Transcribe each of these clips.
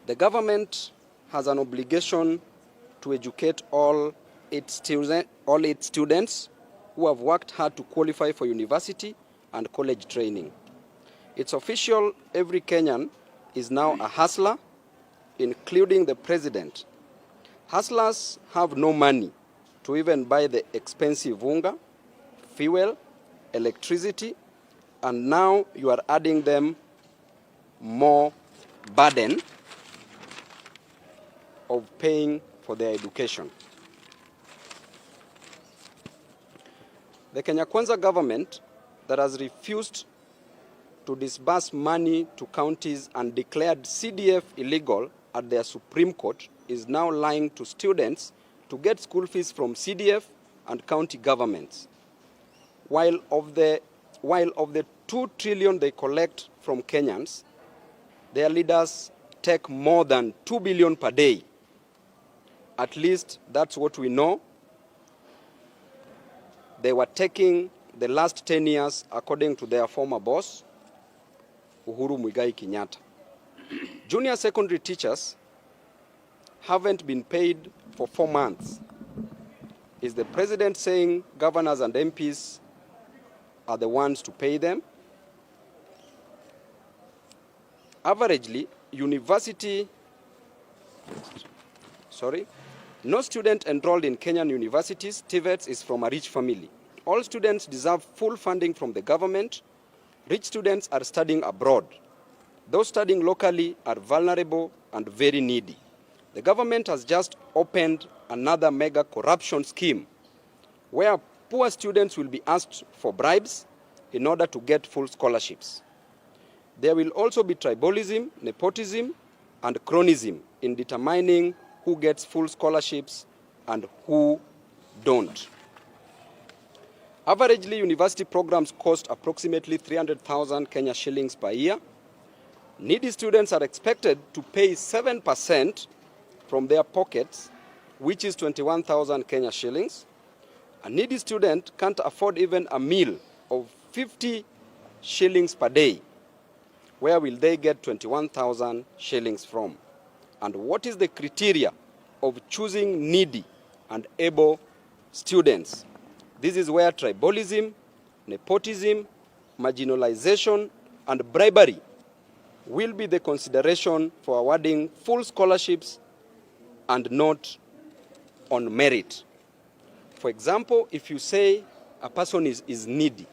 The government has an obligation to educate all its students who have worked hard to qualify for university and college training. It's official, every Kenyan is now a hustler, including the president. Hustlers have no money to even buy the expensive unga, fuel, electricity, and now you are adding them more burden of paying for their education. The Kenya Kwanza government that has refused to disburse money to counties and declared CDF illegal at their Supreme Court is now lying to students to get school fees from CDF and county governments. While of the 2 trillion they collect from Kenyans, their leaders take more than 2 billion per day. At least that's what we know. They were taking the last 10 years, according to their former boss, Uhuru Muigai Kenyatta. Junior secondary teachers haven't been paid for 4 months. Is the president saying governors and MPs are the ones to pay them? Averagely, no student enrolled in Kenyan universities, TVETs, is from a rich family. All students deserve full funding from the government. Rich students are studying abroad. Those studying locally are vulnerable and very needy. The government has just opened another mega corruption scheme where poor students will be asked for bribes in order to get full scholarships. There will also be tribalism, nepotism, and cronyism in determining who gets full scholarships and who don't. Averagely, university programs cost approximately 300,000 Kenya shillings per year. Needy students are expected to pay 7% from their pockets, which is 21,000 Kenya shillings. A needy student can't afford even a meal of 50 shillings per day. Where will they get 21,000 shillings from? And what is the criteria of choosing needy and able students? This is where tribalism, nepotism, marginalization, and bribery will be the consideration for awarding full scholarships and not on merit. For example, if you say a person is needy,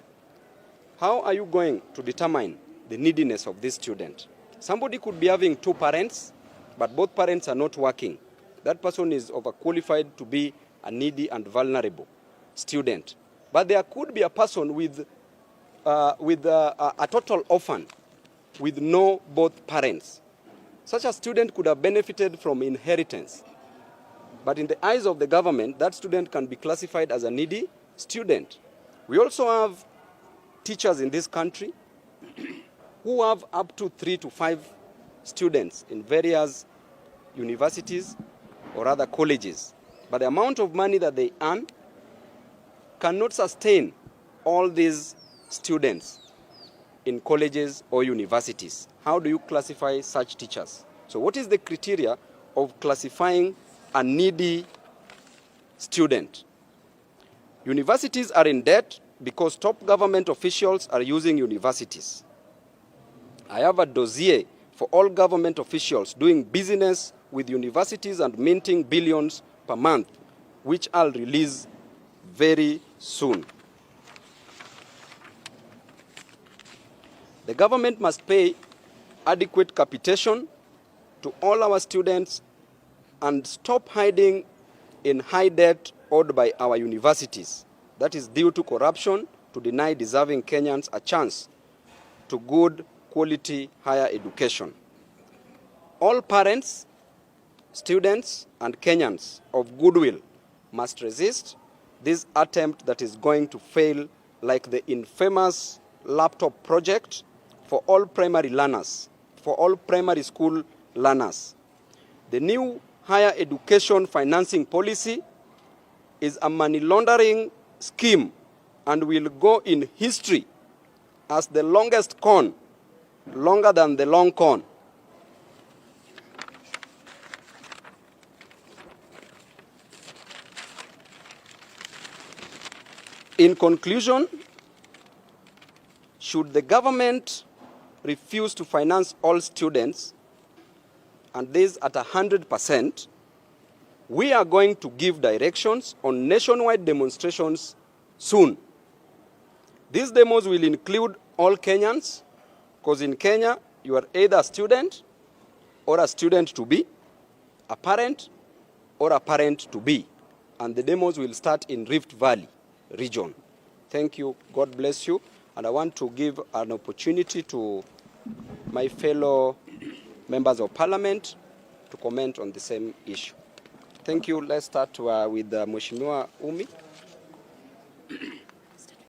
how are you going to determine the neediness of this student? Somebody could be having 2 parents, but both parents are not working. That person is overqualified to be a needy and vulnerable student. But there could be a person with a total orphan with no both parents. Such a student could have benefited from inheritance. But in the eyes of the government, that student can be classified as a needy student. We also have teachers in this country who have up to 3 to 5 students in various universities or other colleges. But the amount of money that they earn cannot sustain all these students in colleges or universities. How do you classify such teachers? So what is the criteria of classifying a needy student? Universities are in debt because top government officials are using universities. I have a dossier for all government officials doing business with universities and minting billions per month, which I'll release very soon. The government must pay adequate capitation to all our students and stop hiding in high debt owed by our universities. That is due to corruption, to deny deserving Kenyans a chance to good quality higher education. All parents, students, and Kenyans of goodwill must resist this attempt that is going to fail, like the infamous laptop project for all primary learners, for all primary school learners. The new higher education financing policy is a money laundering scheme and will go in history as the longest con, longer than the long con. In conclusion, should the government refuse to finance all students, and this at 100%, we are going to give directions on nationwide demonstrations soon. These demos will include all Kenyans, because in Kenya, you are either a student or a student to be, a parent or a parent to be. And the demos will start in Rift Valley region. Thank you. God bless you. And I want to give an opportunity to my fellow members of parliament to comment on the same issue. Thank you. Let's start with Mheshimiwa Umi.